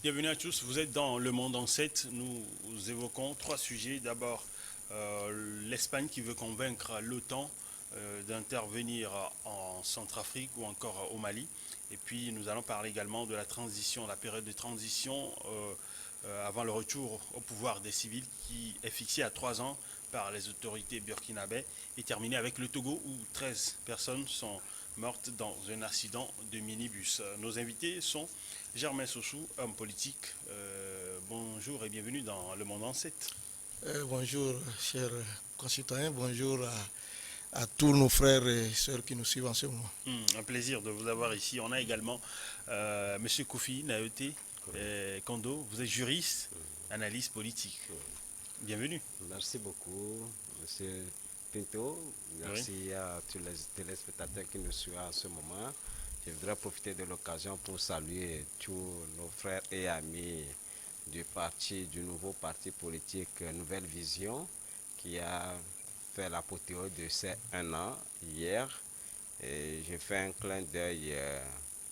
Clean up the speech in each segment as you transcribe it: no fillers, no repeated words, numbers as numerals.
Bienvenue à tous, vous êtes dans Le Monde en 7. Nous évoquons trois sujets. D'abord, l'Espagne qui veut convaincre l'OTAN d'intervenir en Centrafrique ou encore au Mali. Et puis nous allons parler également de la transition, la période de transition avant le retour au pouvoir des civils qui est fixée à 3 ans par les autorités burkinabè et terminée avec le Togo où 13 personnes sont mortes dans un accident de minibus. Nos invités sont Germain Sossou, homme politique. Bonjour et bienvenue dans Le Monde en 7. Bonjour, chers concitoyens. Bonjour à tous nos frères et sœurs qui nous suivent en ce moment. Un plaisir de vous avoir ici. On a également Monsieur Kofi Naoté Kondo. Vous êtes juriste, analyste politique. Bienvenue. Merci beaucoup, Monsieur Pinto. Oui. Merci à tous les téléspectateurs qui nous suivent en ce moment. Je voudrais profiter de l'occasion pour saluer tous nos frères et amis du nouveau parti politique Nouvelle Vision qui a fait l'apothéose de ces 1 an hier. Et je fais un clin d'œil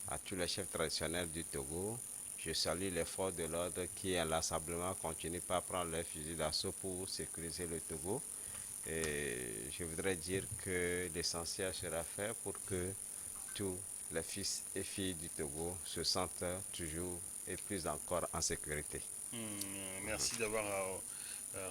à tous les chefs traditionnels du Togo. Je salue les forces de l'ordre qui inlassablement continuent par prendre leurs fusils d'assaut pour sécuriser le Togo. Et je voudrais dire que l'essentiel sera fait pour que tous les fils et filles du Togo se sentent toujours et plus encore en sécurité. Merci d'avoir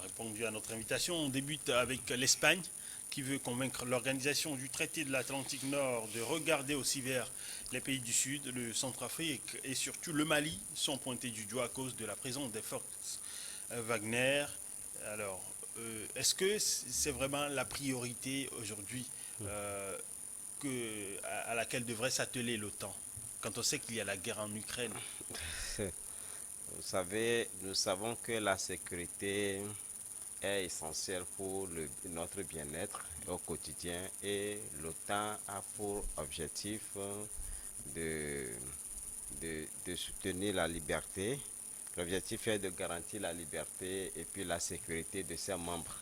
répondu à notre invitation. On débute avec l'Espagne qui veut convaincre l'organisation du traité de l'Atlantique Nord de regarder aussi vers les pays du Sud, le Centrafrique et surtout le Mali sont pointés du doigt à cause de la présence des forces Wagner. Alors, est-ce que c'est vraiment la priorité aujourd'hui à laquelle devrait s'atteler l'OTAN quand on sait qu'il y a la guerre en Ukraine? Vous savez, nous savons que la sécurité est essentielle pour notre bien-être au quotidien et l'OTAN a pour objectif de, de soutenir la liberté. L'objectif est de garantir la liberté et puis la sécurité de ses membres.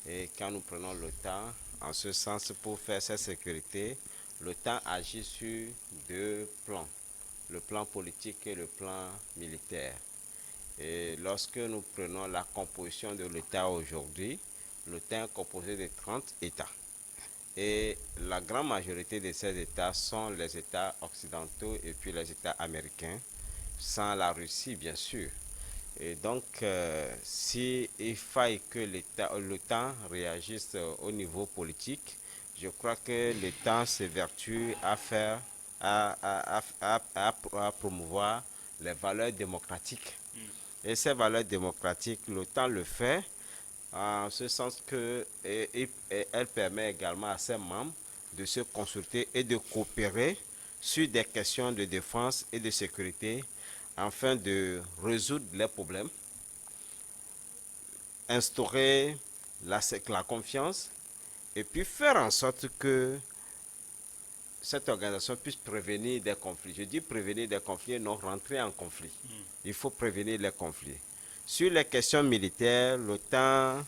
Et quand nous prenons l'OTAN, en ce sens, pour faire cette sécurité, l'OTAN agit sur deux plans, le plan politique et le plan militaire. Et lorsque nous prenons la composition de l'État aujourd'hui, l'OTAN est composé de 30 États. Et la grande majorité de ces États sont les États occidentaux et puis les États américains, sans la Russie bien sûr. Et donc, si il faille que l'OTAN réagisse au niveau politique, je crois que l'État s'évertue à faire, à promouvoir les valeurs démocratiques. Et ces valeurs démocratiques, l'OTAN le fait en ce sens qu'elle permet également à ses membres de se consulter et de coopérer sur des questions de défense et de sécurité afin de résoudre les problèmes, instaurer la confiance et puis faire en sorte que cette organisation puisse prévenir des conflits. Je dis prévenir des conflits, non rentrer en conflit. Il faut prévenir les conflits. Sur les questions militaires, l'OTAN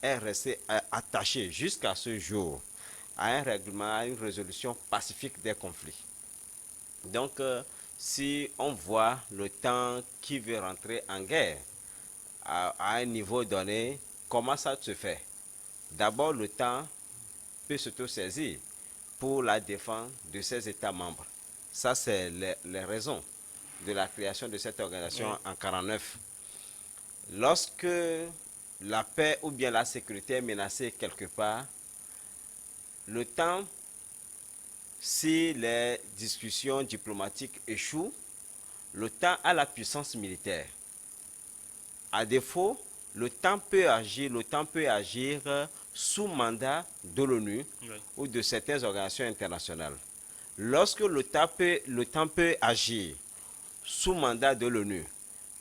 est resté attaché jusqu'à ce jour à un règlement, à une résolution pacifique des conflits. Donc, si on voit l'OTAN qui veut rentrer en guerre à un niveau donné, comment ça se fait? D'abord, l'OTAN peut s'auto-saisir pour la défense de ses États membres. Ça, c'est les raisons de la création de cette organisation en 1949. Lorsque la paix ou bien la sécurité est menacée quelque part, l'OTAN, si les discussions diplomatiques échouent, l'OTAN a la puissance militaire. À défaut, l'OTAN peut agir sous mandat de l'ONU ou de certaines organisations internationales. Lorsque l'OTAN peut agir sous mandat de l'ONU,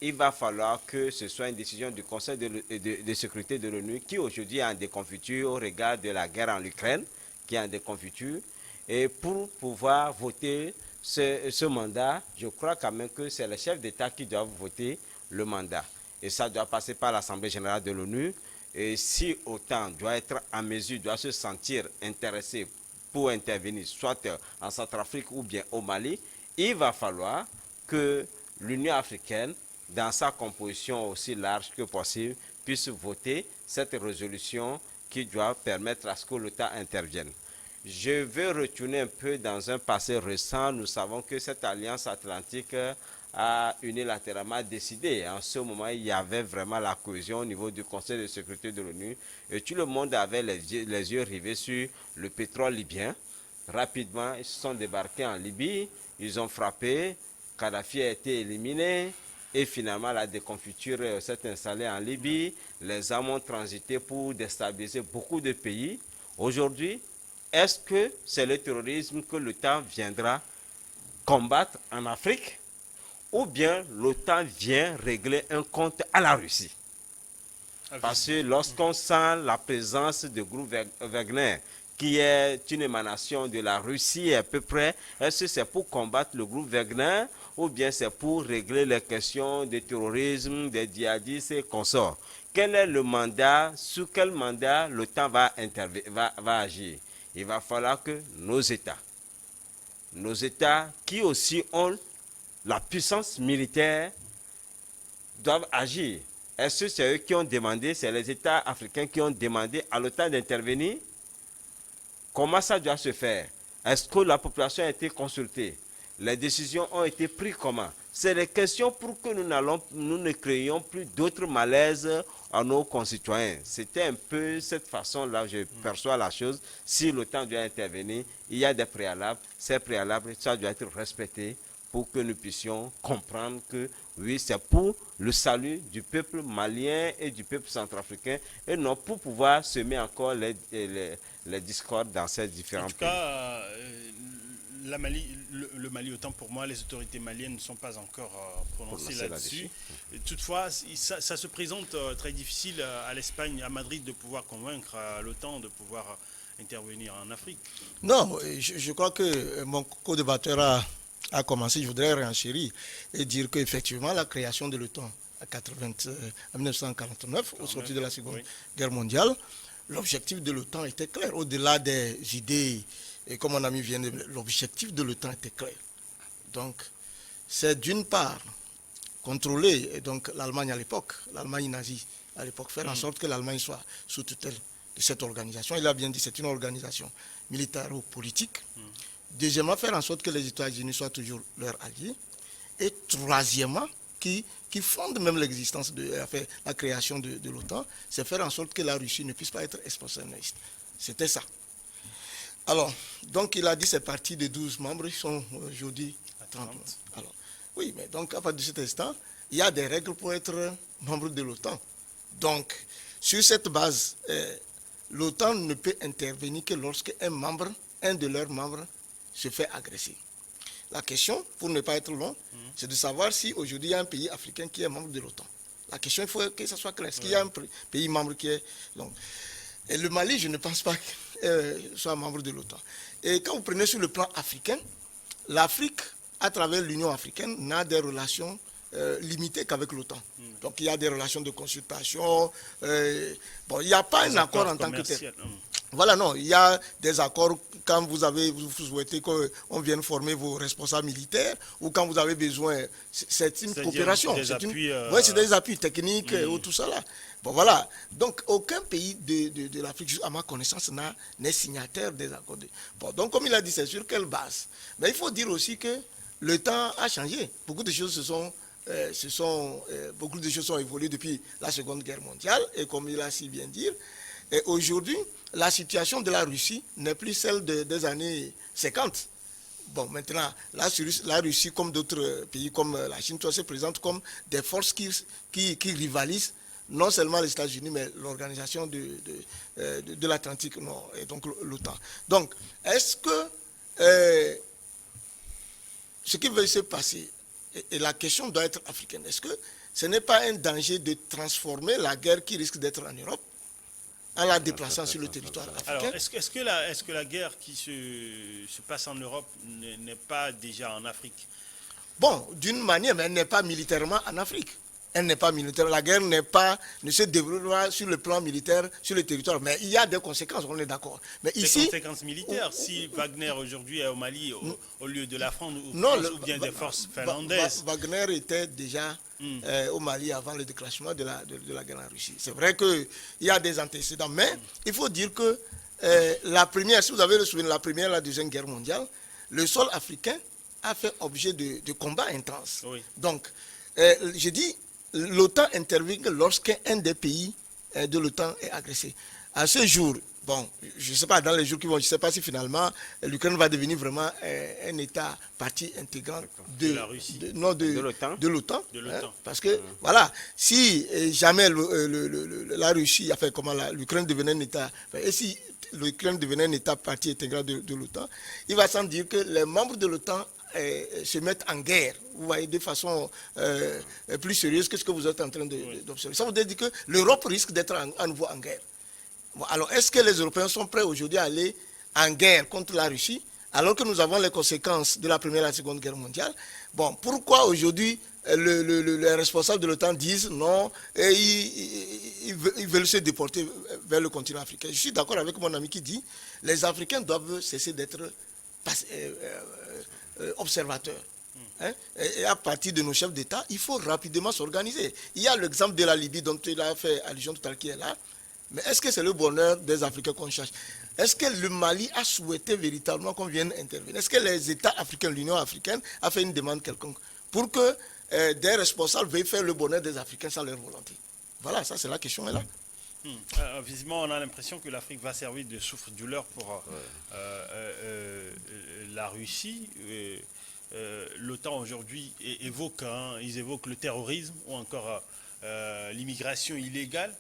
il va falloir que ce soit une décision du Conseil de sécurité de l'ONU qui aujourd'hui est en déconfiture au regard de la guerre en Ukraine, qui est en déconfiture. Et pour pouvoir voter ce mandat, je crois quand même que c'est les chefs d'État qui doivent voter le mandat. Et ça doit passer par l'Assemblée générale de l'ONU. Et si l'OTAN doit être en mesure, doit se sentir intéressé pour intervenir, soit en Centrafrique ou bien au Mali, il va falloir que l'Union africaine dans sa composition aussi large que possible, puisse voter cette résolution qui doit permettre à ce que l'État intervienne. Je veux retourner un peu dans un passé récent. Nous savons que cette alliance atlantique a unilatéralement décidé. En ce moment, il y avait vraiment la cohésion au niveau du Conseil de sécurité de l'ONU et tout le monde avait les yeux rivés sur le pétrole libyen. Rapidement, ils se sont débarqués en Libye, ils ont frappé, Kadhafi a été éliminé et finalement la déconfiture s'est installée en Libye. Les armes ont transité pour déstabiliser beaucoup de pays. Aujourd'hui, est-ce que c'est le terrorisme que l'OTAN viendra combattre en Afrique ou bien l'OTAN vient régler un compte à la Russie? Parce que lorsqu'on sent la présence du groupe Wagner, qui est une émanation de la Russie à peu près, est-ce que c'est pour combattre le groupe Wagner ou bien c'est pour régler les questions de terrorisme, des djihadistes et consorts? Quel est le mandat, sous quel mandat l'OTAN va agir? Il va falloir que nos États qui aussi ont la puissance militaire, doivent agir. Est-ce que c'est eux qui ont demandé, c'est les États africains qui ont demandé à l'OTAN d'intervenir? Comment ça doit se faire? Est-ce que la population a été consultée? Les décisions ont été prises comment? C'est des questions pour que nous ne créions plus d'autres malaises à nos concitoyens. C'était un peu cette façon-là, je perçois la chose. Si l'OTAN doit intervenir, il y a des préalables. Ces préalables, ça doit être respecté pour que nous puissions comprendre que oui, c'est pour le salut du peuple malien et du peuple centrafricain et non pour pouvoir semer encore les discordes dans ces différents pays. En tout cas, le Mali, autant pour moi, les autorités maliennes ne sont pas encore prononcées là-dessus. Toutefois, ça se présente très difficile à l'Espagne, à Madrid, de pouvoir convaincre l'OTAN de pouvoir intervenir en Afrique. Non, je crois que mon co-débatteur a commencé. Je voudrais renchérir et dire qu'effectivement, la création de l'OTAN en 1949, au sortir de la Seconde Guerre mondiale, l'objectif de l'OTAN était clair. Au-delà des idées, et comme mon ami vient de dire, l'objectif de l'OTAN était clair. Donc, c'est d'une part contrôler et donc l'Allemagne à l'époque, l'Allemagne nazie à l'époque, faire en sorte que l'Allemagne soit sous tutelle de cette organisation. Il a bien dit, c'est une organisation militaro-politique. Deuxièmement, faire en sorte que les États-Unis soient toujours leurs alliés. Et troisièmement, qui fonde même l'existence de la création de l'OTAN, c'est faire en sorte que la Russie ne puisse pas être expansionniste. C'était ça. Alors, donc il a dit c'est parti de 12 membres, ils sont aujourd'hui à 30. Alors, oui, mais donc à partir de cet instant, il y a des règles pour être membre de l'OTAN. Donc, sur cette base, l'OTAN ne peut intervenir que lorsque un de leurs membres se fait agresser. La question, pour ne pas être long, c'est de savoir si aujourd'hui il y a un pays africain qui est membre de l'OTAN. La question, il faut que ça soit clair. Est-ce qu'il y a un pays membre qui est... Donc, et le Mali, je ne pense pas qu'il soit membre de l'OTAN. Et quand vous prenez sur le plan africain, l'Afrique, à travers l'Union africaine, n'a des relations limitées qu'avec l'OTAN. Donc il y a des relations de consultation. Bon, il n'y a pas un accord en tant que tel. Voilà, non, il y a des accords quand vous souhaitez qu'on vienne former vos responsables militaires ou quand vous avez besoin, c'est une coopération. Oui, c'est des appuis techniques ou tout ça là. Bon, voilà. Donc, aucun pays de l'Afrique, à ma connaissance, n'est signataire des accords. Bon, donc, comme il a dit, c'est sur quelle base? Mais il faut dire aussi que le temps a changé. Beaucoup de choses beaucoup de choses ont évolué depuis la Seconde Guerre mondiale et comme il a si bien dit, et aujourd'hui, la situation de la Russie n'est plus celle des années 50. Bon, maintenant, la Russie, comme d'autres pays comme la Chine, se présente comme des forces qui rivalisent non seulement les États-Unis, mais l'organisation de l'Atlantique Nord, et donc l'OTAN. Donc, est-ce que ce qui veut se passer, et la question doit être africaine, est-ce que ce n'est pas un danger de transformer la guerre qui risque d'être en Europe en la déplaçant sur le territoire africain? Alors, est-ce que la guerre qui se passe en Europe n'est pas déjà en Afrique? Bon, d'une manière, mais elle n'est pas militairement en Afrique. elle n'est pas militaire. La guerre ne se déroule pas sur le plan militaire, sur le territoire. Mais il y a des conséquences, on est d'accord. Mais des ici, conséquences militaires. Si Wagner aujourd'hui est au Mali au lieu de la France ou bien des forces finlandaises. Wagner était déjà au Mali avant le déclenchement de la guerre en Russie. C'est vrai qu'il y a des antécédents, mais il faut dire que la première, si vous avez le souvenir, la première et la deuxième guerre mondiale, le sol africain a fait objet de combats intenses. Oui. Donc, je dis, l'OTAN intervient lorsqu'un des pays de l'OTAN est agressé. À ce jour, bon, je ne sais pas, dans les jours qui vont, je ne sais pas si finalement l'Ukraine va devenir vraiment un État partie intégrante de la Russie, de l'OTAN. Hein, parce que, voilà, si jamais la Russie, enfin, comment l'Ukraine devenait un État, et si l'Ukraine devenait un État partie intégrante de l'OTAN, il va sans dire que les membres de l'OTAN se mettent en guerre, vous voyez, de façon plus sérieuse que ce que vous êtes en train d'observer. Ça veut dire que l'Europe risque d'être à nouveau en guerre. Bon, alors, est-ce que les Européens sont prêts aujourd'hui à aller en guerre contre la Russie, alors que nous avons les conséquences de la Première et la Seconde Guerre mondiale? Bon, pourquoi aujourd'hui les responsables de l'OTAN disent non, et ils veulent se déporter vers le continent africain? Je suis d'accord avec mon ami qui dit les Africains doivent cesser d'être observateurs. Hein? Et à partir de nos chefs d'État, il faut rapidement s'organiser. Il y a l'exemple de la Libye dont il a fait allusion tout à l'heure qui est là. Mais est-ce que c'est le bonheur des Africains qu'on cherche? Est-ce que le Mali a souhaité véritablement qu'on vienne intervenir? Est-ce que les États africains, l'Union africaine, a fait une demande quelconque pour que des responsables veuillent faire le bonheur des Africains sans leur volonté? Voilà, ça c'est la question est là. Visiblement, on a l'impression que l'Afrique va servir de souffre-douleur pour la Russie. L'OTAN aujourd'hui évoque le terrorisme ou encore l'immigration illégale.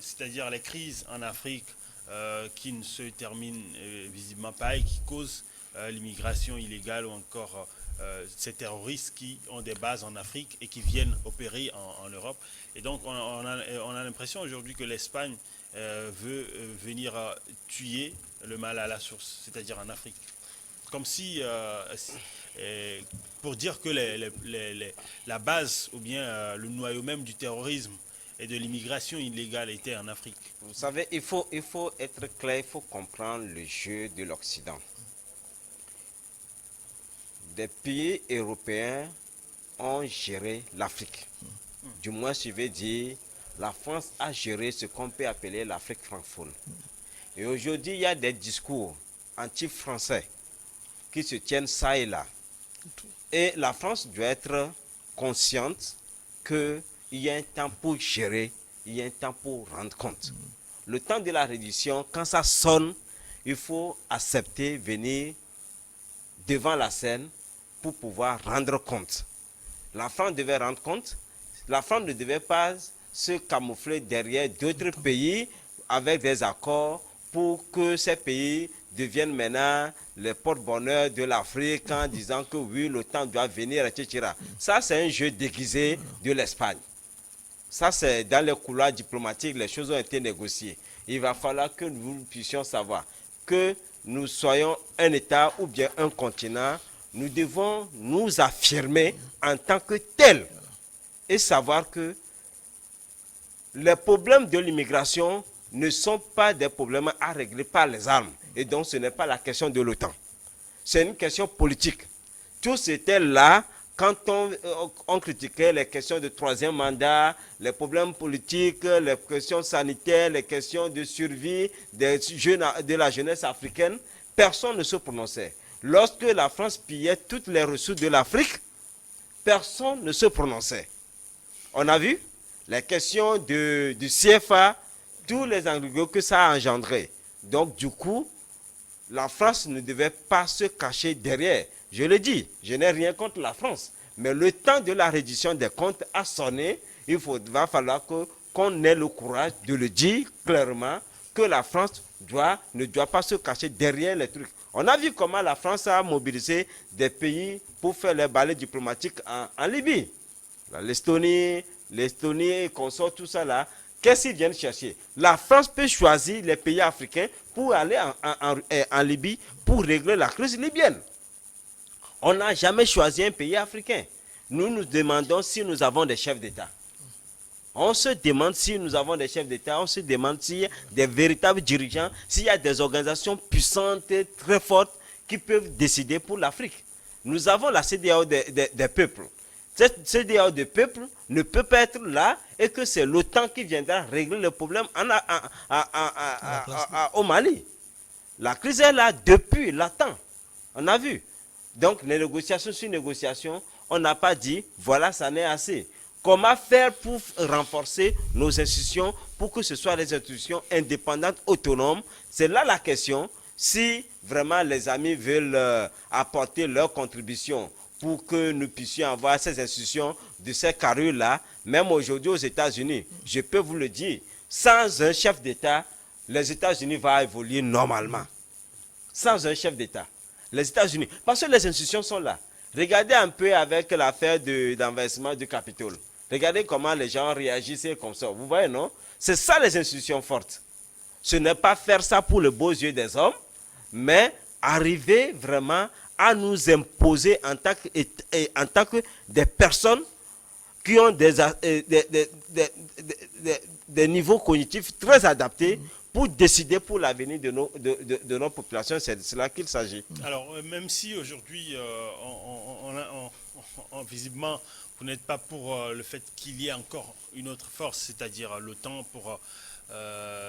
C'est-à-dire les crises en Afrique qui ne se terminent visiblement pas et qui causent l'immigration illégale ou encore ces terroristes qui ont des bases en Afrique et qui viennent opérer en Europe. Et donc on a l'impression aujourd'hui que l'Espagne veut venir tuer le mal à la source, c'est-à-dire en Afrique. Comme si, pour dire que la base ou bien le noyau même du terrorisme et de l'immigration illégale était en Afrique. Vous savez, il faut être clair, il faut comprendre le jeu de l'Occident. Des pays européens ont géré l'Afrique. Du moins, je vais dire, la France a géré ce qu'on peut appeler l'Afrique francophone. Et aujourd'hui, il y a des discours anti-français qui se tiennent ça et là. Et la France doit être consciente que il y a un temps pour gérer, il y a un temps pour rendre compte. Le temps de la reddition, quand ça sonne, il faut accepter, venir devant la scène pour pouvoir rendre compte. La France devait rendre compte. La France ne devait pas se camoufler derrière d'autres pays avec des accords pour que ces pays deviennent maintenant les porte-bonheur de l'Afrique en disant que oui, le temps doit venir, etc. Ça, c'est un jeu déguisé de l'Espagne. Ça, c'est dans les couloirs diplomatiques, les choses ont été négociées. Il va falloir que nous puissions savoir que nous soyons un État ou bien un continent, nous devons nous affirmer en tant que tel et savoir que les problèmes de l'immigration ne sont pas des problèmes à régler par les armes. Et donc, ce n'est pas la question de l'OTAN. C'est une question politique. Tous étaient là quand on critiquait les questions de troisième mandat, les problèmes politiques, les questions sanitaires, les questions de survie de la jeunesse africaine. Personne ne se prononçait. Lorsque la France pillait toutes les ressources de l'Afrique, personne ne se prononçait. On a vu les questions du CFA, tous les enjeux que ça a engendré. Donc, du coup, la France ne devait pas se cacher derrière. Je le dis, je n'ai rien contre la France. Mais le temps de la reddition des comptes a sonné. Va falloir qu'on ait le courage de le dire clairement que la France ne doit pas se cacher derrière les trucs. On a vu comment la France a mobilisé des pays pour faire les balais diplomatiques en Libye. L'Estonie, consort, tout ça là. Qu'est-ce qu'ils viennent chercher? La France peut choisir les pays africains pour aller en Libye pour régler la crise libyenne. On n'a jamais choisi un pays africain. nous nous demandons si nous avons des chefs d'État. On se demande si nous avons des chefs d'État, on se demande s'il y a des véritables dirigeants, s'il y a des organisations puissantes, très fortes, qui peuvent décider pour l'Afrique. Nous avons la CEDEAO des peuples. Cette CEDEAO des peuples ne peut pas être là et que c'est l'OTAN qui viendra régler le problème au Mali. La crise est là depuis longtemps. On a vu. Donc, les négociations sur négociations, on n'a pas dit, voilà, ça n'est assez. Comment faire pour renforcer nos institutions pour que ce soit des institutions indépendantes, autonomes? C'est là la question. Si vraiment les amis veulent apporter leur contribution pour que nous puissions avoir ces institutions de ces carrures-là, même aujourd'hui aux États-Unis, je peux vous le dire, sans un chef d'État, les États-Unis vont évoluer normalement. Sans un chef d'État. Les États-Unis, parce que les institutions sont là. Regardez un peu avec l'affaire d'envahissement du Capitole. Regardez comment les gens réagissaient comme ça. Vous voyez, non? C'est ça les institutions fortes. Ce n'est pas faire ça pour le beau yeux des hommes, mais arriver vraiment à nous imposer en tant que des personnes qui ont des niveaux cognitifs très adaptés pour décider pour l'avenir de nos populations. C'est de cela qu'il s'agit. Alors, même si aujourd'hui, visiblement, vous n'êtes pas pour le fait qu'il y ait encore une autre force, c'est-à-dire l'OTAN, pour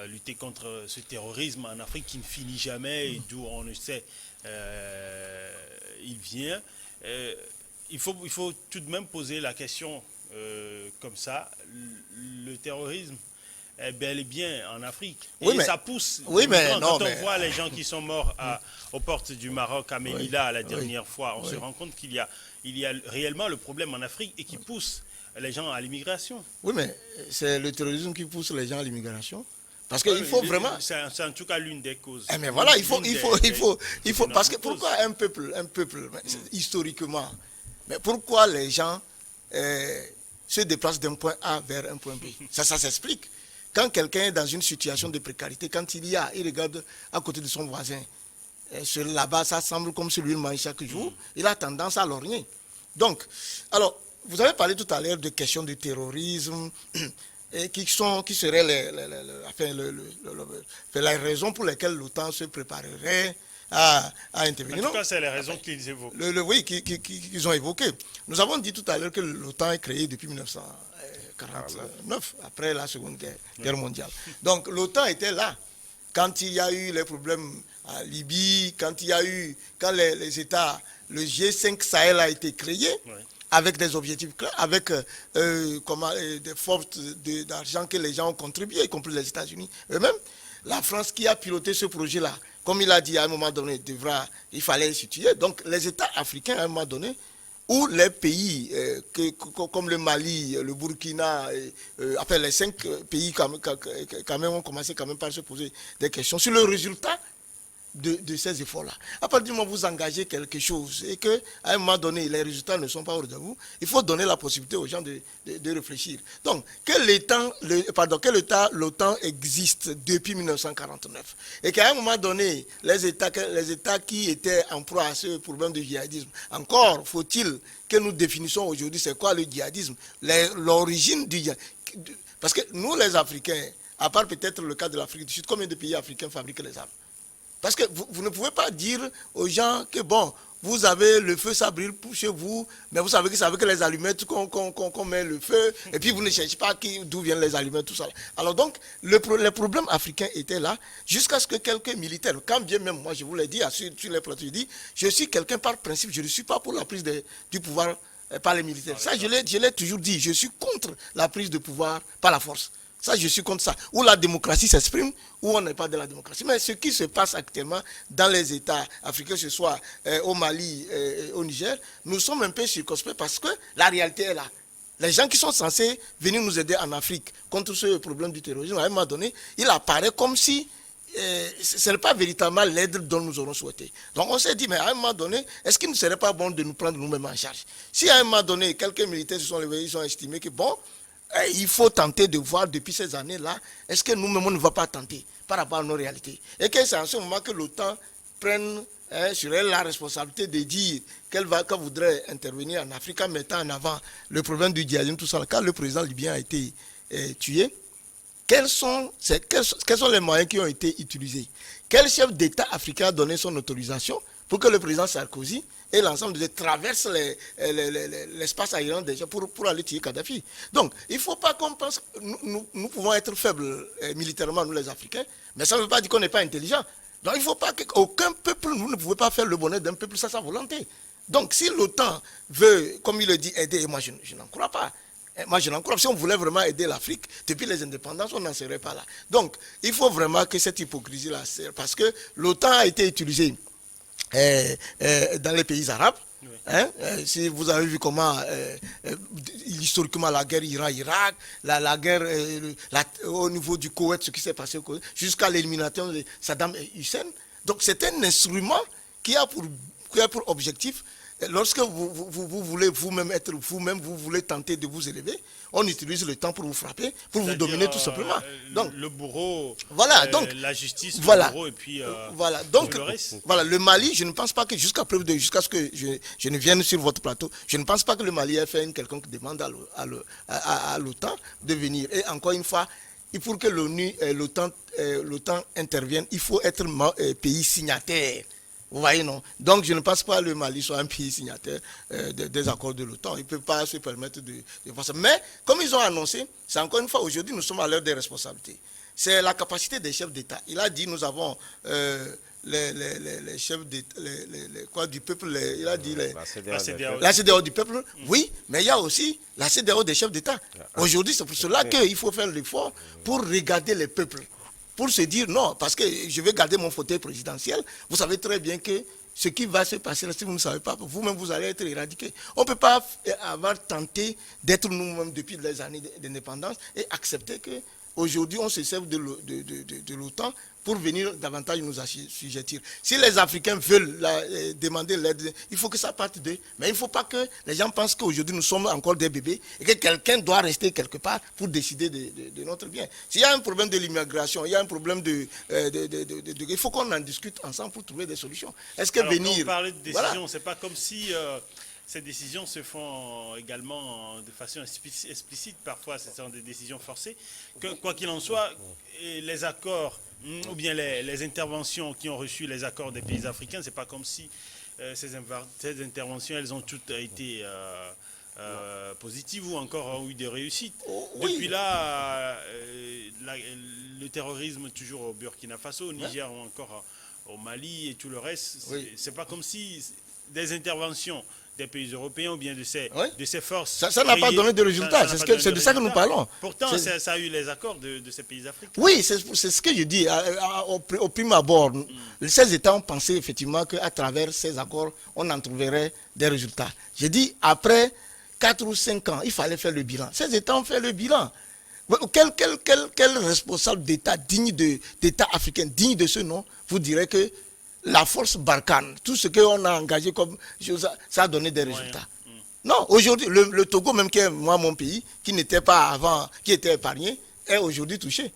lutter contre ce terrorisme en Afrique qui ne finit jamais et d'où on ne sait il vient. Il faut tout de même poser la question comme ça. Le terrorisme est bel et bien en Afrique. Oui, et mais, ça pousse. Oui, mais quand on voit les gens qui sont morts aux portes du Maroc, à Melilla, la dernière fois, on se rend compte qu'il y a réellement le problème en Afrique et qui pousse les gens à l'immigration. Oui, mais c'est le terrorisme qui pousse les gens à l'immigration. Parce qu'il faut vraiment... C'est en tout cas l'une des causes. Mais voilà, il faut parce que pourquoi un peuple, historiquement, mais pourquoi les gens se déplacent d'un point A vers un point B? Ça s'explique. Quand quelqu'un est dans une situation de précarité, quand il regarde à côté de son voisin, là-bas, ça semble comme si lui mange chaque jour, il a tendance à lorgner. Donc, alors, vous avez parlé tout à l'heure de questions de terrorisme, et qui seraient les raisons pour lesquelles l'OTAN se préparerait à intervenir. En tout cas, c'est les raisons qu'ils évoquent. Oui, qu'ils ont évoquées. Nous avons dit tout à l'heure que l'OTAN est créé depuis 1949, après la Seconde Guerre mondiale. Donc, l'OTAN était là. Quand il y a eu les problèmes en Libye, quand les États, le G5 Sahel a été créé, avec des objectifs clairs, avec des forces d'argent que les gens ont contribué, y compris les États-Unis eux-mêmes. La France qui a piloté ce projet-là, comme il a dit à un moment donné, il fallait situer. Donc les États africains, à un moment donné, ou les pays comme le Mali, le Burkina, les 5 pays quand même ont commencé quand même par se poser des questions sur le résultat de ces efforts-là. À partir du moment où vous engagez quelque chose et qu'à un moment donné, les résultats ne sont pas hors de vous, il faut donner la possibilité aux gens de réfléchir. Donc, quel état l'OTAN existe depuis 1949 et qu'à un moment donné, les États qui étaient en proie à ce problème de djihadisme, encore faut-il que nous définissions aujourd'hui c'est quoi le djihadisme, l'origine du djihadisme. Parce que nous, les Africains, à part peut-être le cas de l'Afrique du Sud, combien de pays africains fabriquent les armes? Parce que vous ne pouvez pas dire aux gens que bon, vous avez le feu, ça brille pour chez vous, mais vous savez que c'est avec les allumettes qu'on met le feu, et puis vous ne cherchez pas d'où viennent les allumettes, tout ça. Alors donc, les problèmes africains étaient là, jusqu'à ce que quelques militaires, quand bien même, moi je vous l'ai dit, sur les plateaux, je dis, je suis quelqu'un par principe, je ne suis pas pour la prise du pouvoir par les militaires. Ça, je l'ai toujours dit, je suis contre la prise de pouvoir par la force. Ça, je suis contre ça. Où la démocratie s'exprime, où on n'est pas de la démocratie. Mais ce qui se passe actuellement dans les États africains, que ce soit au Mali et au Niger, nous sommes un peu circonspects parce que la réalité est là. Les gens qui sont censés venir nous aider en Afrique contre ce problème du terrorisme, à un moment donné, il apparaît comme si ce n'est pas véritablement l'aide dont nous aurons souhaité. Donc on s'est dit, mais à un moment donné, est-ce qu'il ne serait pas bon de nous prendre nous-mêmes en charge? Si à un moment donné, quelques militaires se sont levés, ils ont estimé que bon, il faut tenter de voir depuis ces années-là, est-ce que nous-mêmes on ne va pas tenter par rapport à nos réalités? Et que c'est en ce moment que l'OTAN prenne sur elle la responsabilité de dire qu'elle voudrait intervenir en Afrique en mettant en avant le problème du djihadisme, tout ça. Quand le président libyen a été tué, quels sont les moyens qui ont été utilisés? Quel chef d'État africain a donné son autorisation pour que le président Sarkozy et l'ensemble de traversent l'espace aérien déjà pour aller tuer Kadhafi? Donc, il ne faut pas qu'on pense que nous pouvons être faibles militairement, nous les Africains, mais ça ne veut pas dire qu'on n'est pas intelligent. Donc, il ne faut pas qu'aucun peuple, vous ne pouvez pas faire le bonheur d'un peuple sans sa volonté. Donc, si l'OTAN veut, comme il le dit, aider, et moi je n'en crois pas. Moi, je n'en crois pas. Si on voulait vraiment aider l'Afrique, depuis les indépendances, on n'en serait pas là. Donc, il faut vraiment que cette hypocrisie-là sert, parce que l'OTAN a été utilisée dans les pays arabes. Oui. Si vous avez vu comment, historiquement, la guerre Iran-Irak, la guerre au niveau du Koweït, ce qui s'est passé au Koweït, jusqu'à l'élimination de Saddam Hussein. Donc, c'est un instrument qui a pour objectif. Lorsque vous voulez vous-même être vous-même, vous voulez tenter de vous élever, on utilise le temps pour vous frapper, pour vous dominer tout simplement. Donc, le bourreau, voilà, donc, la justice, voilà, le bourreau et puis voilà, donc, le reste. Voilà, le Mali, je ne pense pas que jusqu'à ce que je ne vienne sur votre plateau, je ne pense pas que le Mali ait fait une quelconque demande à l'OTAN de venir. Et encore une fois, pour que l'OTAN intervienne, il faut être pays signataire. Vous voyez, non? Donc, je ne pense pas que le Mali soit un pays signataire des accords de l'OTAN. Il ne peut pas se permettre de faire ça. Mais, comme ils ont annoncé, c'est encore une fois, aujourd'hui, nous sommes à l'heure des responsabilités. C'est la capacité des chefs d'État. Il a dit, nous avons les chefs du peuple, il a dit la CEDEAO du peuple, oui, mais il y a aussi la CEDEAO des chefs d'État. Aujourd'hui, c'est pour cela qu'il faut faire l'effort pour regarder les peuples. Pour se dire non, parce que je vais garder mon fauteuil présidentiel, vous savez très bien que ce qui va se passer, si vous ne savez pas, vous-même vous allez être éradiqué. On ne peut pas avoir tenté d'être nous-mêmes depuis les années d'indépendance et accepter qu'aujourd'hui on se serve de l'OTAN pour venir davantage nous assujettir. Si les Africains veulent demander l'aide, il faut que ça parte d'eux. Mais il ne faut pas que les gens pensent qu'aujourd'hui nous sommes encore des bébés et que quelqu'un doit rester quelque part pour décider de notre bien. S'il y a un problème de l'immigration, il y a un problème il faut qu'on en discute ensemble pour trouver des solutions. Est-ce que alors, venir... quand on parlait de décision, voilà. c'est pas comme si... ces décisions se font également de façon explicite. Parfois, ce sont des décisions forcées. Quoi qu'il en soit, les accords ou bien les interventions qui ont reçu les accords des pays africains, c'est pas comme si ces interventions, elles ont toutes été positives ou encore ont eu des réussites. Oui. Depuis là, le terrorisme toujours au Burkina Faso, au Niger ou encore au Mali et tout le reste, c'est pas comme si des interventions des pays européens ou bien de ces forces. Ça n'a pas donné de résultats. C'est de ça que nous parlons. Pourtant, ça a eu les accords de ces pays africains. Oui, c'est ce que je dis. Au prime abord, ces États ont pensé effectivement qu'à travers ces accords, on en trouverait des résultats. J'ai dit, après 4 ou 5 ans, il fallait faire le bilan. Ces États ont fait le bilan. Quel responsable d'État digne d'État africain, digne de ce nom, vous direz que la force Barkhane, tout ce qu'on a engagé comme chose, ça a donné des résultats. Non, aujourd'hui, le Togo, même qui est mon pays, qui n'était pas avant, qui était épargné, est aujourd'hui touché.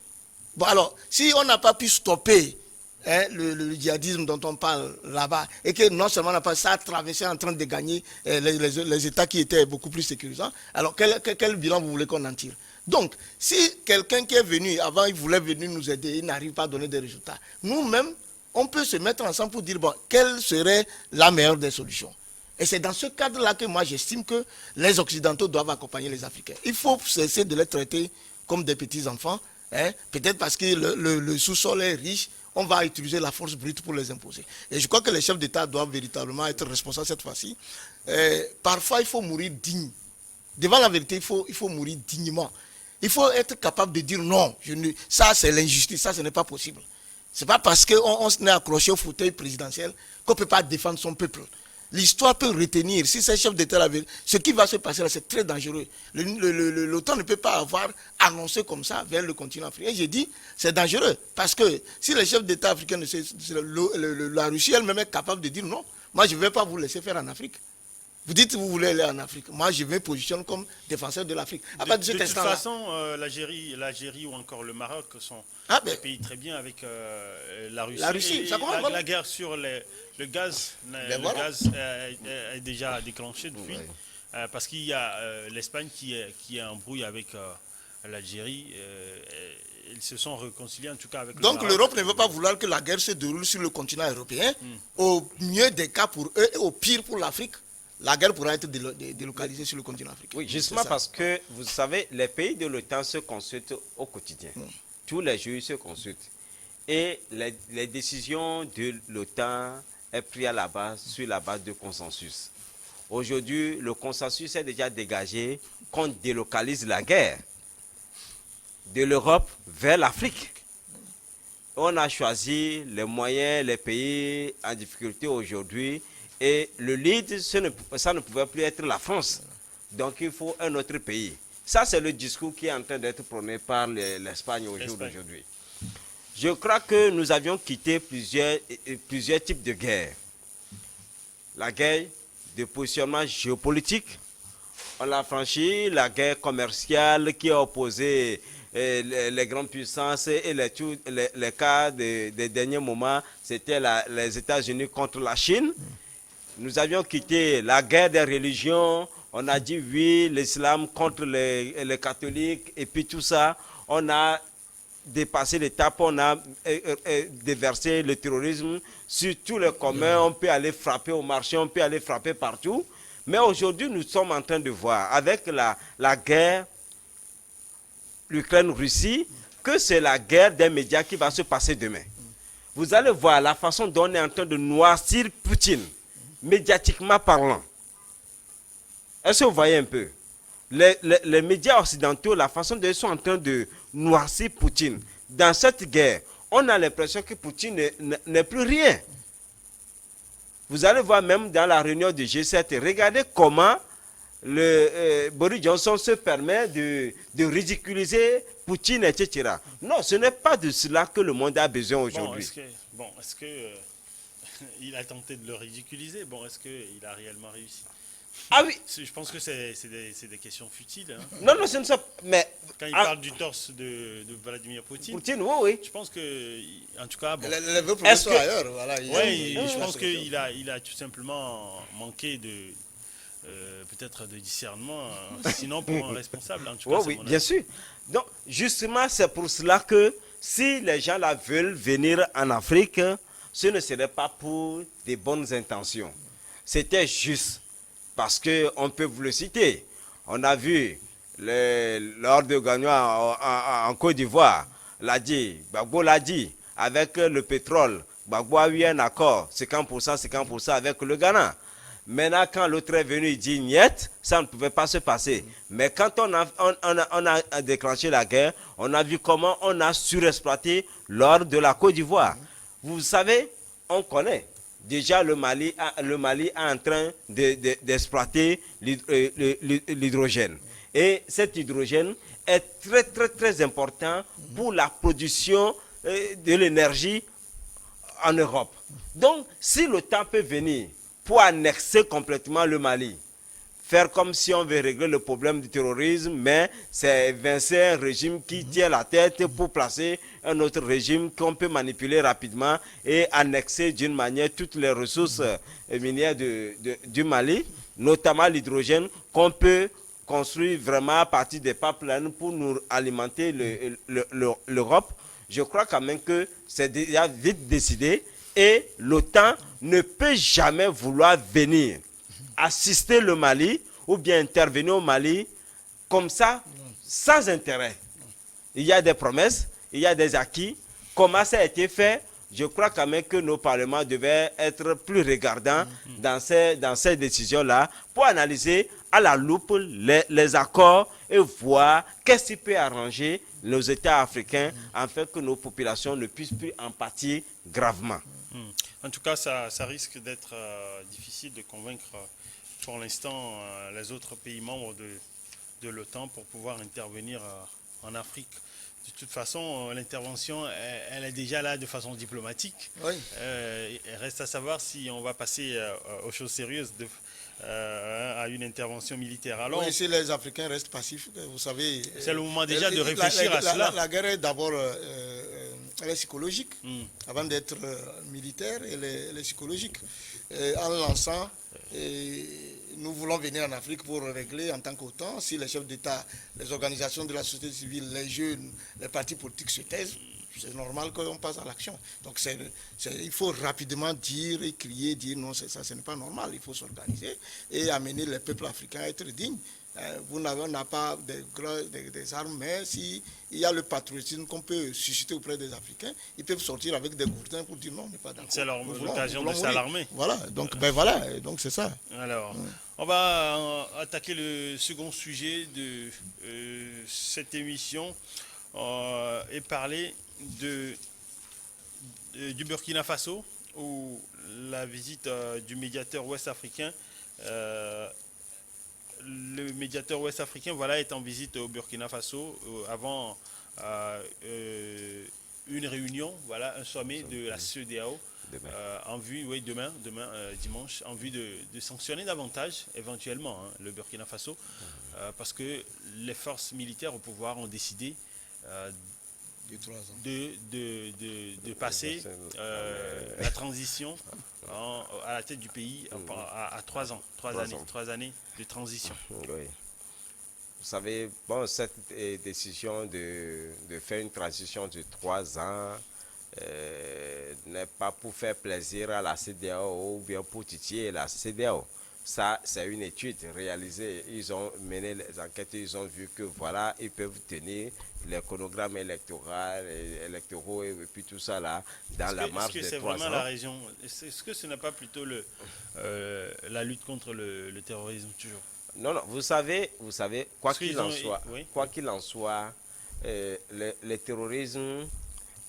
Bon, alors, si on n'a pas pu stopper le djihadisme dont on parle là-bas, et que non seulement on n'a pas ça a traversé en train de gagner les États qui étaient beaucoup plus sécurisants, alors quel bilan vous voulez qu'on en tire? Donc, si quelqu'un qui est venu, avant il voulait venir nous aider, il n'arrive pas à donner des résultats, nous-mêmes, on peut se mettre ensemble pour dire, bon, quelle serait la meilleure des solutions? Et c'est dans ce cadre-là que moi j'estime que les Occidentaux doivent accompagner les Africains. Il faut cesser de les traiter comme des petits-enfants, peut-être parce que le sous-sol est riche, on va utiliser la force brute pour les imposer. Et je crois que les chefs d'État doivent véritablement être responsables cette fois-ci. Parfois, il faut mourir digne. Devant la vérité, il faut mourir dignement. Il faut être capable de dire non, ça c'est l'injustice, ça ce n'est pas possible. Ce n'est pas parce qu'on se n'est accroché au fauteuil présidentiel qu'on ne peut pas défendre son peuple. L'histoire peut retenir, si ces chefs d'État l'avaient, ce qui va se passer là, c'est très dangereux. L'OTAN ne peut pas avoir annoncé comme ça vers le continent africain. Et j'ai dit, c'est dangereux, parce que si les chefs d'État africains, la Russie elle-même est capable de dire non, moi je ne vais pas vous laisser faire en Afrique. Vous dites que vous voulez aller en Afrique. Moi, je me positionne comme défenseur de l'Afrique. De toute façon, l'Algérie ou encore le Maroc sont des pays très bien avec la Russie. La Russie, ça commence, la guerre sur le gaz, est déjà déclenchée depuis. Parce qu'il y a l'Espagne qui est en brouille avec l'Algérie. Ils se sont réconciliés en tout cas avec le Maroc. Donc l'Europe ne veut pas vouloir que la guerre se déroule sur le continent européen. Au mieux des cas pour eux et au pire pour l'Afrique, la guerre pourra être délocalisée sur le continent africain. Oui, justement parce que, vous savez, les pays de l'OTAN se consultent au quotidien. Tous les jours, ils se consultent. Et les décisions de l'OTAN sont prises sur la base de consensus. Aujourd'hui, le consensus est déjà dégagé qu'on délocalise la guerre de l'Europe vers l'Afrique. On a choisi les moyens, les pays en difficulté aujourd'hui. Et le lead, ça ne pouvait plus être la France. Donc il faut un autre pays. Ça, c'est le discours qui est en train d'être prôné par l'Espagne au jour d'aujourd'hui. Je crois que nous avions quitté plusieurs types de guerres. La guerre de positionnement géopolitique, on l'a franchi, la guerre commerciale qui a opposé les grandes puissances et les cas des derniers moments, c'était les États-Unis contre la Chine. Nous avions quitté la guerre des religions, on a dit oui, l'islam contre les catholiques, et puis tout ça, on a dépassé l'étape, on a déversé le terrorisme sur tous les communs, on peut aller frapper au marché, on peut aller frapper partout. Mais aujourd'hui, nous sommes en train de voir, avec la guerre Ukraine-Russie, que c'est la guerre des médias qui va se passer demain. Vous allez voir la façon dont on est en train de noircir Poutine, médiatiquement parlant. Est-ce que vous voyez un peu? Les médias occidentaux, la façon dont ils sont en train de noircir Poutine. Dans cette guerre, on a l'impression que Poutine n'est plus rien. Vous allez voir même dans la réunion du G7, regardez comment Boris Johnson se permet de ridiculiser Poutine, etc. Non, ce n'est pas de cela que le monde a besoin aujourd'hui. Est-ce que il a tenté de le ridiculiser? Bon, est-ce qu'il a réellement réussi? Ah oui. Je pense que c'est des questions futiles. Hein. Non, ce ne sont pas... Mais, quand il parle du torse de Vladimir Poutine, oui. Je pense que, en tout cas... Bon, est-ce que... ailleurs, voilà, je pense qu'il a tout simplement manqué de... peut-être de discernement, sinon pour un responsable. En tout cas, oui, bien sûr. Donc, justement, c'est pour cela que si les gens là veulent venir en Afrique, ce ne serait pas pour des bonnes intentions. C'était juste parce qu'on peut vous le citer. On a vu lors de Gagnon en Côte d'Ivoire, Gbagbo l'a dit, avec le pétrole, Gbagbo a eu un accord, 50% avec le Ghana. Maintenant, quand l'autre est venu, il dit niet, ça ne pouvait pas se passer. Mais quand on a déclenché la guerre, on a vu comment on a surexploité l'or de la Côte d'Ivoire. Vous savez, on connaît. Déjà, le Mali est en train d'exploiter l'hydrogène. Et cet hydrogène est très, très, très important pour la production de l'énergie en Europe. Donc, si le temps peut venir pour annexer complètement le Mali, faire comme si on veut régler le problème du terrorisme, mais c'est évincer un régime qui tient la tête pour placer un autre régime qu'on peut manipuler rapidement et annexer d'une manière toutes les ressources minières du Mali, notamment l'hydrogène, qu'on peut construire vraiment à partir des pipelines pour nous alimenter l'Europe. Je crois quand même que c'est déjà vite décidé et l'OTAN ne peut jamais vouloir venir assister le Mali ou bien intervenir au Mali comme ça, sans intérêt. Il y a des promesses, il y a des acquis. Comment ça a été fait? Je crois quand même que nos parlements devaient être plus regardants dans ces décisions-là pour analyser à la loupe les accords et voir qu'est-ce qui peut arranger nos États africains afin que nos populations ne puissent plus en pâtir gravement. En tout cas, ça risque d'être difficile de convaincre pour l'instant les autres pays membres de l'OTAN pour pouvoir intervenir en Afrique. De toute façon, l'intervention, elle est déjà là de façon diplomatique. Oui. Il reste à savoir si on va passer aux choses sérieuses à une intervention militaire. Alors, oui, si les Africains restent passifs, vous savez... c'est le moment déjà de réfléchir à cela. La guerre est d'abord elle est psychologique, avant d'être militaire, elle est psychologique. En lançant, nous voulons venir en Afrique pour régler en tant qu'OTAN, si les chefs d'État, les organisations de la société civile, les jeunes, les partis politiques se taisent, c'est normal qu'on passe à l'action. Donc il faut rapidement dire et crier, dire non, c'est ça, ce n'est pas normal. Il faut s'organiser et amener les peuples africains à être dignes. On n'a pas des armes, mais s'il y a le patriotisme qu'on peut susciter auprès des Africains, ils peuvent sortir avec des gourdins pour dire non, on n'est pas d'accord. C'est l'occasion de s'alarmer. Voilà, donc donc c'est ça. Alors, on va attaquer le second sujet de cette émission et parler du Burkina Faso, où la visite du médiateur ouest-africain. Le médiateur ouest-africain est en visite au Burkina Faso avant une réunion, un sommet de la CEDEAO en vue, demain dimanche, en vue de sanctionner davantage éventuellement le Burkina Faso parce que les forces militaires au pouvoir ont décidé de passer la transition à la tête du pays à 3 ans, 3 années de transition. Oui. Vous savez, cette décision de faire une transition de 3 ans n'est pas pour faire plaisir à la CEDEAO ou bien pour titiller la CEDEAO. Ça, c'est une étude réalisée. Ils ont mené les enquêtes, ils ont vu que ils peuvent tenir les chronogrammes électoraux et puis tout ça là dans la marge de 3 ans. Est-ce que c'est vraiment la région? Est-ce que ce n'est pas plutôt la lutte contre le terrorisme toujours? Non, vous savez, quoi qu'il en soit, le terrorisme,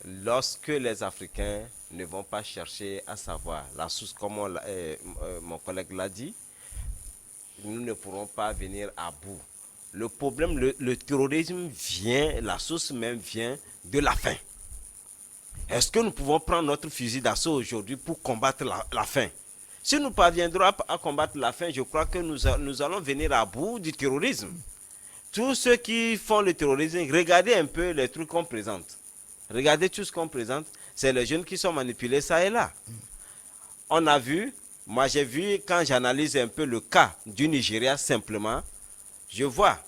lorsque les Africains ne vont pas chercher à savoir la source, comme mon collègue l'a dit, nous ne pourrons pas venir à bout. Le problème, le terrorisme la source même vient de la faim. Est-ce que nous pouvons prendre notre fusil d'assaut aujourd'hui pour combattre la faim? Si nous parviendrons à combattre la faim, je crois que nous allons venir à bout du terrorisme. Tous ceux qui font le terrorisme, regardez un peu les trucs qu'on présente. Regardez tout ce qu'on présente, c'est les jeunes qui sont manipulés ça et là. On a vu, moi j'ai vu quand j'analyse un peu le cas du Nigeria simplement, je vois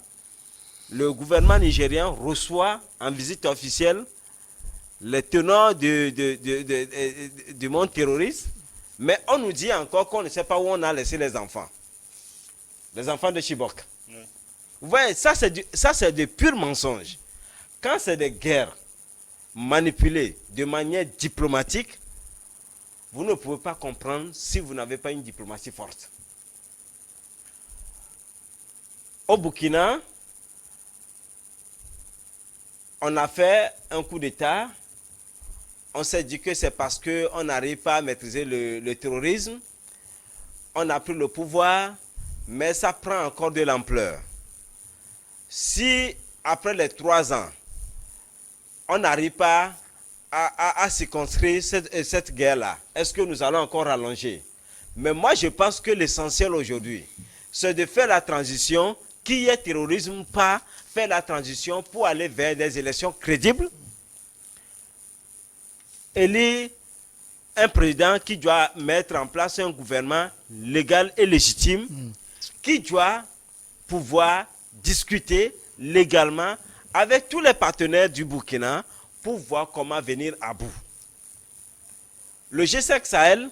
le gouvernement nigérien reçoit en visite officielle les tenants du monde terroriste, mais on nous dit encore qu'on ne sait pas où on a laissé les enfants de Chibok. Oui. Vous voyez, ça c'est de purs mensonges. Quand c'est des guerres manipulées de manière diplomatique, vous ne pouvez pas comprendre si vous n'avez pas une diplomatie forte. Au Burkina, on a fait un coup d'État. On s'est dit que c'est parce qu'on n'arrive pas à maîtriser le terrorisme. On a pris le pouvoir, mais ça prend encore de l'ampleur. Si, après les 3 ans, on n'arrive pas à circonscrire cette guerre-là, est-ce que nous allons encore rallonger? Mais moi, je pense que l'essentiel aujourd'hui, c'est de faire la transition, qu'il y ait terrorisme ou pas, faire la transition pour aller vers des élections crédibles, élire un président qui doit mettre en place un gouvernement légal et légitime, qui doit pouvoir discuter légalement avec tous les partenaires du Burkina pour voir comment venir à bout. Le G5 Sahel,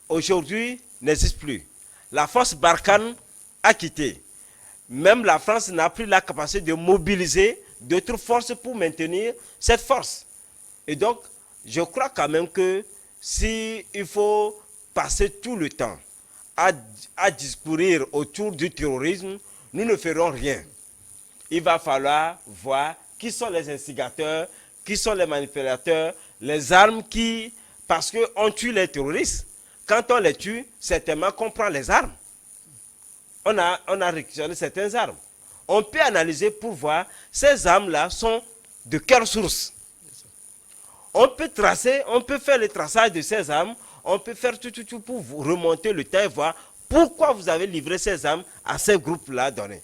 aujourd'hui, n'existe plus. La force Barkhane a quitté. Même la France n'a plus la capacité de mobiliser d'autres forces pour maintenir cette force. Et donc, je crois quand même que s'il faut passer tout le temps à discourir autour du terrorisme, nous ne ferons rien. Il va falloir voir qui sont les instigateurs, qui sont les manipulateurs, les armes qui... Parce qu'on tue les terroristes. Quand on les tue, certainement qu'on prend les armes. On a réquisitionné certaines armes. on peut analyser pour voir ces armes-là sont de quelle source. On peut tracer, on peut faire le traçage de ces armes, on peut faire tout pour vous remonter le temps et voir pourquoi vous avez livré ces armes à ces groupes-là donnés.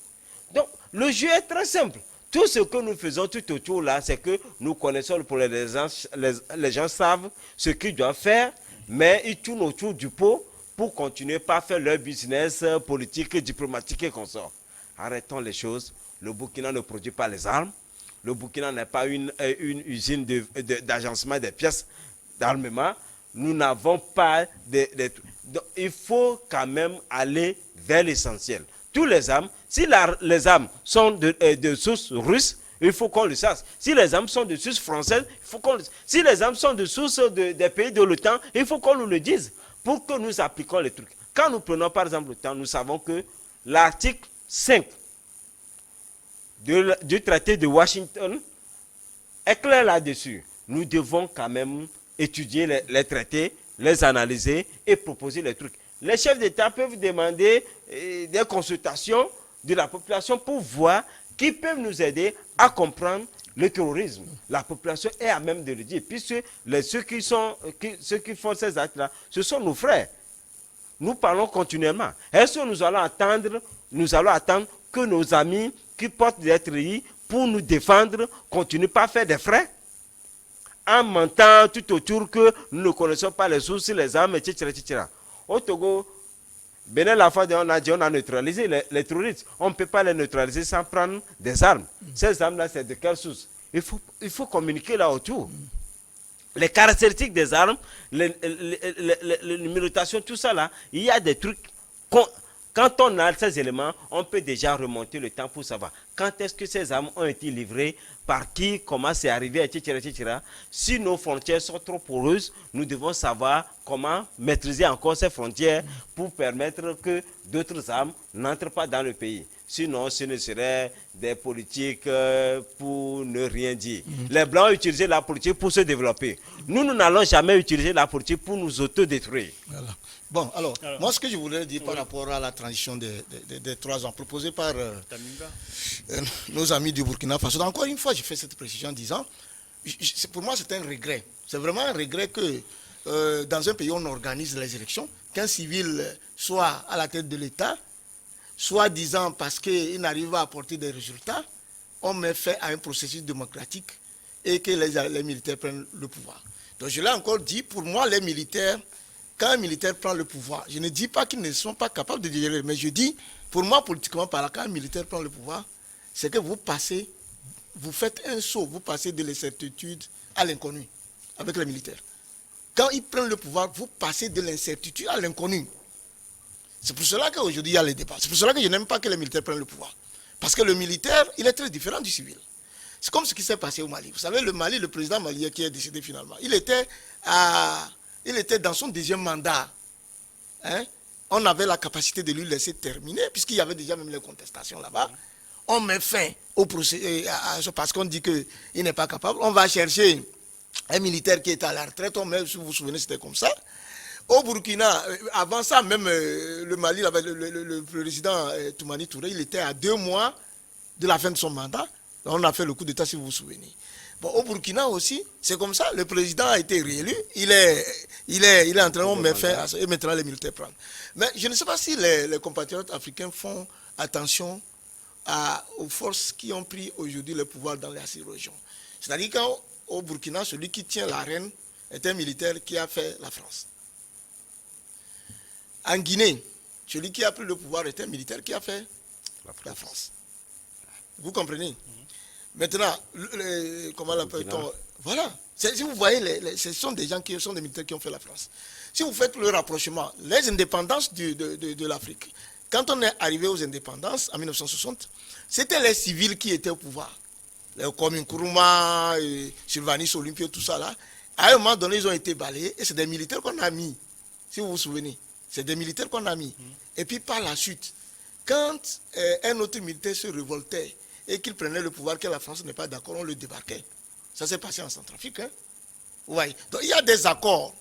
Donc, le jeu est très simple. Tout ce que nous faisons tout autour là, c'est que nous connaissons pour les gens savent ce qu'ils doivent faire, mais ils tournent autour du pot pour continuer par faire leur business politique, diplomatique et consort. Arrêtons les choses. Le Burkina ne produit pas les armes. Le Burkina n'est pas une usine d'agencement des pièces d'armement. Nous n'avons pas donc, il faut quand même aller vers l'essentiel. Tous les armes, si les armes sont de source russe, il faut qu'on le sache. Si les armes sont de source française, il faut qu'on le sache. Si les armes sont de source des pays de l'OTAN, il faut qu'on nous le dise pour que nous appliquions les trucs. Quand nous prenons par exemple l'OTAN, nous savons que l'article 5 du traité de Washington est clair là-dessus. Nous devons quand même étudier les traités, les analyser et proposer les trucs. Les chefs d'État peuvent demander des consultations de la population pour voir qui peuvent nous aider à comprendre le terrorisme. La population est à même de le dire, puisque ceux qui font ces actes-là, ce sont nos frères. Nous parlons continuellement. Est-ce que nous allons attendre que nos amis qui portent des treillis pour nous défendre continuent pas à faire des frais en mentant tout autour que nous ne connaissons pas les sources, les armes, etc., etc. Au Togo, Bénin Lafade, on a neutralisé les terroristes. On ne peut pas les neutraliser sans prendre des armes. Ces armes-là, c'est de quelle source? Il faut communiquer là autour. Les caractéristiques des armes, les numérotations, tout ça là, il y a des trucs. Quand on a ces éléments, on peut déjà remonter le temps pour savoir quand est-ce que ces armes ont été livrées, par qui, comment c'est arrivé, etc., etc. Si nos frontières sont trop poreuses, nous devons savoir comment maîtriser encore ces frontières pour permettre que d'autres armes n'entrent pas dans le pays. Sinon, ce ne serait des politiques pour ne rien dire. Les Blancs ont utilisé la politique pour se développer. Nous n'allons jamais utiliser la politique pour nous autodétruire. Voilà. Bon, alors, moi, ce que je voulais dire par rapport à la transition des 3 ans proposée par nos amis du Burkina Faso, encore une fois, j'ai fait cette précision en disant, pour moi, c'est un regret. C'est vraiment un regret que dans un pays où on organise les élections, qu'un civil soit à la tête de l'État, soit disant parce qu'il n'arrive pas à apporter des résultats, on met fin à un processus démocratique et que les militaires prennent le pouvoir. Donc je l'ai encore dit, pour moi, les militaires, quand un militaire prend le pouvoir, je ne dis pas qu'ils ne sont pas capables de gérer, mais je dis, pour moi, politiquement parlant, quand un militaire prend le pouvoir, c'est que vous faites un saut, vous passez de l'incertitude à l'inconnu avec les militaires. Quand ils prennent le pouvoir, vous passez de l'incertitude à l'inconnu. C'est pour cela qu'aujourd'hui, il y a les débats. C'est pour cela que je n'aime pas que les militaires prennent le pouvoir. Parce que le militaire, il est très différent du civil. C'est comme ce qui s'est passé au Mali. Vous savez, le Mali, le président malien qui est décédé finalement, il était dans son 2e mandat. Hein? On avait la capacité de lui laisser terminer, puisqu'il y avait déjà même les contestations là-bas. On met fin au procès, parce qu'on dit qu'il n'est pas capable. On va chercher un militaire qui est à la retraite. Si vous vous souvenez, c'était comme ça. Au Burkina, avant ça, même le Mali, le président Toumani Touré, il était à 2 mois de la fin de son mandat. On a fait le coup d'État, si vous vous souvenez. Bon, au Burkina aussi, c'est comme ça. Le président a été réélu. Il est en train de mettre fin à ça. Et maintenant, les militaires prennent. Mais je ne sais pas si les compatriotes africains font attention aux forces qui ont pris aujourd'hui le pouvoir dans les régions. C'est-à-dire qu'au Burkina, celui qui tient la reine est un militaire qui a fait la France. En Guinée, celui qui a pris le pouvoir est un militaire qui a fait la France. Vous comprenez? Maintenant, comment l'appelle-t-on? Voilà. Si vous voyez, ce sont des gens qui sont des militaires qui ont fait la France. Si vous faites le rapprochement, les indépendances de l'Afrique, quand on est arrivé aux indépendances en 1960, c'était les civils qui étaient au pouvoir. Les Kwame Nkrumah, Sylvanus Olympio, tout ça là. À un moment donné, ils ont été balayés et c'est des militaires qu'on a mis, si vous vous souvenez. C'est des militaires qu'on a mis. Et puis par la suite, quand un autre militaire se révoltait et qu'il prenait le pouvoir, que la France n'est pas d'accord, on le débarquait. Ça s'est passé en Centrafrique. Hein? Ouais. Donc il y a des accords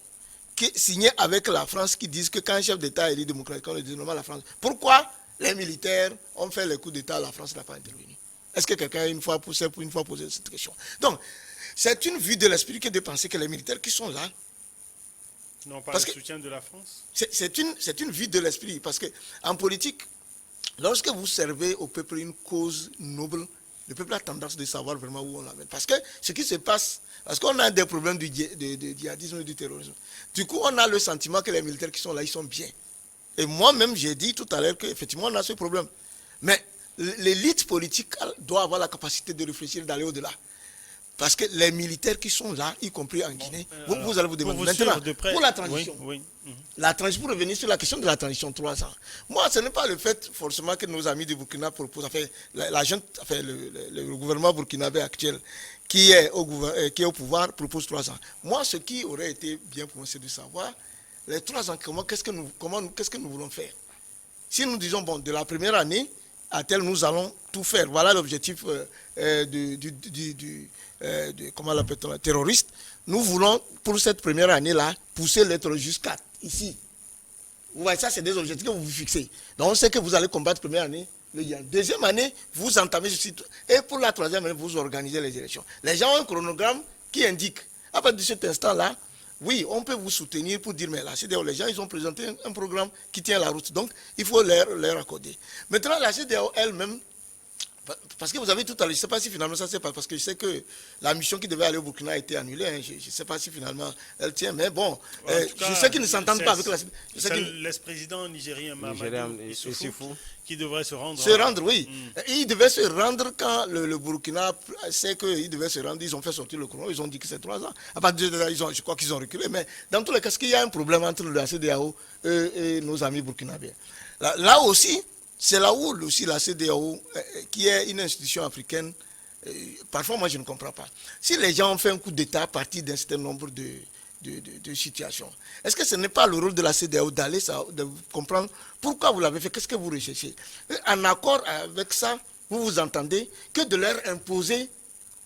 signés avec la France qui disent que quand un chef d'État est élu démocratiquement, on le dit normalement la France. Pourquoi Les militaires ont fait les coups d'État, la France n'a pas intervenu. Est-ce que quelqu'un a une fois posé cette question? Donc, c'est une vue de l'esprit que de penser que les militaires qui sont là, n'ont pas le soutien de la France. C'est une vue de l'esprit, parce qu'en politique, lorsque vous servez au peuple une cause noble, le peuple a tendance de savoir vraiment où on l'amène. Parce que ce qui se passe, parce qu'on a des problèmes de djihadisme et du terrorisme. Du coup, on a le sentiment que les militaires qui sont là, ils sont bien. Et moi-même, j'ai dit tout à l'heure qu'effectivement, on a ce problème. Mais l'élite politique doit avoir la capacité de réfléchir, d'aller au-delà. Parce que les militaires qui sont là, y compris en Guinée, vous allez vous demander maintenant, pour la transition, la transition, pour revenir sur la question de la transition 3 ans, moi, ce n'est pas le fait forcément que nos amis du Burkina proposent, le gouvernement burkinabé actuel qui est au pouvoir propose 3 ans. Moi, ce qui aurait été bien pour moi, c'est de savoir, les 3 ans, qu'est-ce que nous voulons faire? Si nous disons, bon, de la première année à tel, nous allons tout faire. Voilà l'objectif comment l'appelle-t-on, terroriste. Nous voulons, pour cette première année-là, pousser l'être jusqu'à ici. Vous voyez, ça, c'est des objectifs que vous vous fixez. Donc, on sait que vous allez combattre première année. Deuxième année, vous entamez ce site. Et pour la troisième année, vous organisez les élections. Les gens ont un chronogramme qui indique, à partir de cet instant-là, oui, on peut vous soutenir pour dire, mais là, CEDEAO, les gens, ils ont présenté un programme qui tient la route. Donc, il faut leur accorder. Maintenant, la CEDEAO elle-même, parce que vous avez tout à l'heure, je ne sais pas si finalement ça c'est pas, parce que je sais que la mission qui devait aller au Burkina a été annulée, hein, je ne sais pas si finalement elle tient, mais bon, je sais qu'ils ne s'entendent pas avec la... L'ex-président nigérien Mahamadou Issoufou qui devrait se rendre. Oui. Il devait se rendre quand le Burkina sait qu'il devait se rendre, ils ont fait sortir le chrono, ils ont dit que c'est 3 ans. À partir de là, je crois qu'ils ont reculé, mais dans tous les cas, est-ce qu'il y a un problème entre la CEDEAO et nos amis burkinabés? Là aussi, c'est là où aussi la CEDEAO, qui est une institution africaine, parfois moi je ne comprends pas. Si les gens ont fait un coup d'État à partir d'un certain nombre de situations, est-ce que ce n'est pas le rôle de la CEDEAO d'aller de comprendre pourquoi vous l'avez fait, qu'est-ce que vous recherchez? En accord avec ça, vous vous entendez que de leur imposer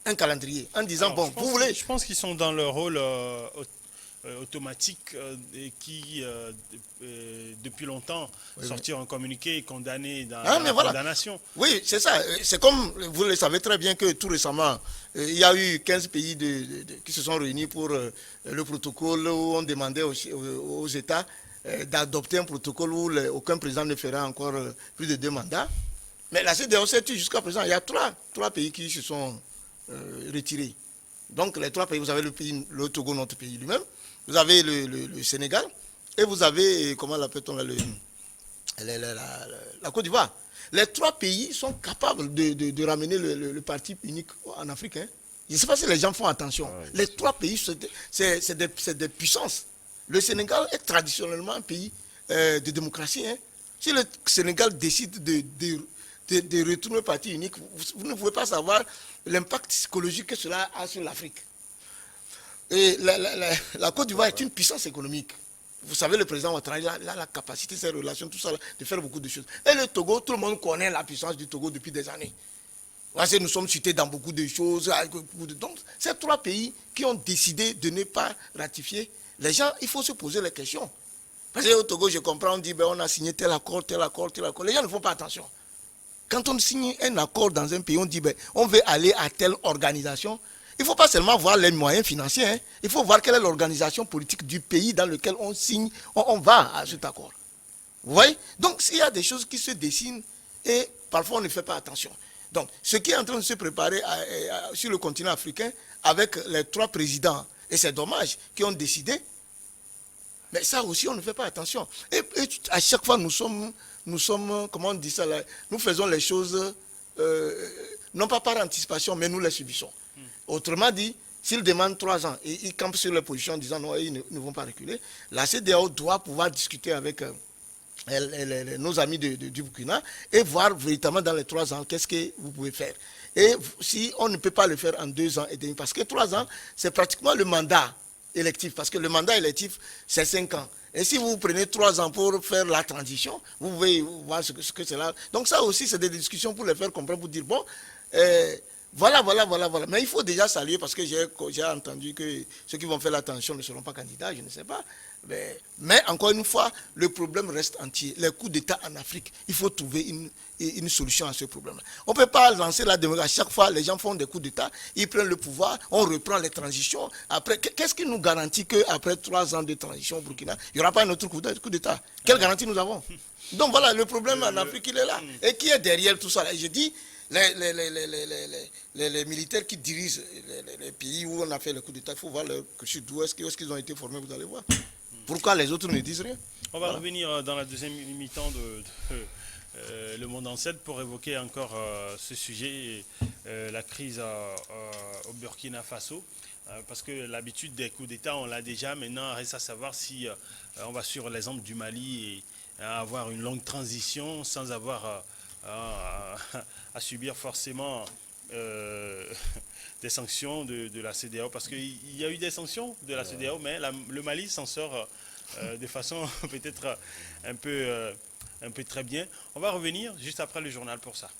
un calendrier en disant, bon, vous voulez... Je pense qu'ils sont dans leur rôle automatique qui, depuis longtemps, sortir un communiqué et condamner dans la condamnation. Oui, c'est ça. C'est comme, vous le savez très bien que tout récemment, il y a eu 15 pays qui se sont réunis pour le protocole où on demandait aux États d'adopter un protocole où aucun président ne fera encore plus de 2 mandats. Mais la CEDEAO s'est dit jusqu'à présent, il y a trois pays qui se sont retirés. Donc les 3 pays, vous avez le Togo, notre pays lui-même, vous avez le Sénégal, et vous avez, comment l'appelle-t-on, la Côte d'Ivoire. Les 3 pays sont capables de ramener le parti unique en Afrique. Hein. Je ne sais pas si les gens font attention. Les 3 pays, c'est des puissances. Le Sénégal est traditionnellement un pays de démocratie. Hein. Si le Sénégal décide de retourner au parti unique, vous ne pouvez pas savoir l'impact psychologique que cela a sur l'Afrique. Et la Côte d'Ivoire est une puissance économique. Vous savez, le président Ouattara, il a la capacité, ses relations, tout ça, de faire beaucoup de choses. Et le Togo, tout le monde connaît la puissance du Togo depuis des années. Parce que nous sommes cités dans beaucoup de choses. Donc, ces 3 pays qui ont décidé de ne pas ratifier, les gens, il faut se poser les questions. Parce qu'au Togo, je comprends, on dit, ben, on a signé tel accord, tel accord, tel accord. Les gens ne font pas attention. Quand on signe un accord dans un pays, on dit, ben, on veut aller à telle organisation. Il ne faut pas seulement voir les moyens financiers. Hein. Il faut voir quelle est l'organisation politique du pays dans lequel on signe, on va à cet accord. Vous voyez? Donc, il y a des choses qui se dessinent et parfois on ne fait pas attention. Donc, ce qui est en train de se préparer sur le continent africain avec les 3 présidents, et c'est dommage, qui ont décidé, mais ça aussi, on ne fait pas attention. Et à chaque fois, nous sommes, comment on dit ça là, nous faisons les choses, non pas par anticipation, mais nous les subissons. Autrement dit, s'ils demandent 3 ans et ils campent sur leur position en disant non, ils ne vont pas reculer, la CEDEAO doit pouvoir discuter avec nos amis du Burkina et voir véritablement dans les 3 ans qu'est-ce que vous pouvez faire. Et si on ne peut pas le faire en 2 ans et demi, parce que 3 ans, c'est pratiquement le mandat électif, parce que le mandat électif, c'est 5 ans. Et si vous prenez 3 ans pour faire la transition, vous pouvez voir ce que c'est là. Donc ça aussi, c'est des discussions pour les faire comprendre, pour dire, bon, Voilà. Mais il faut déjà saluer parce que j'ai entendu que ceux qui vont faire l'attention ne seront pas candidats, je ne sais pas. Mais encore une fois, le problème reste entier. Les coups d'État en Afrique, il faut trouver une solution à ce problème-là. On ne peut pas lancer la démocratie. À chaque fois, les gens font des coups d'État, ils prennent le pouvoir, on reprend les transitions. Après, qu'est-ce qui nous garantit qu'après 3 ans de transition au Burkina, il n'y aura pas un autre coup d'État? Quelle garantie nous avons? Donc voilà, le problème en Afrique, il est là. Et qui est derrière tout ça? Je dis, les militaires qui dirigent les pays où on a fait le coup d'État, il faut voir d'où est-ce qu'ils ont été formés, vous allez voir. Pourquoi les autres ne disent rien? On va revenir dans la deuxième mi-temps de Le Monde en 7 pour évoquer encore ce sujet, la crise au Burkina Faso. Parce que l'habitude des coups d'État, on l'a déjà. Maintenant, reste à savoir si on va suivre l'exemple du Mali et avoir une longue transition sans avoir à subir forcément des sanctions de la CEDEAO. Parce qu'il y a eu des sanctions de la CEDEAO, mais le Mali s'en sort de façon peut-être un peu très bien. On va revenir juste après le journal pour ça.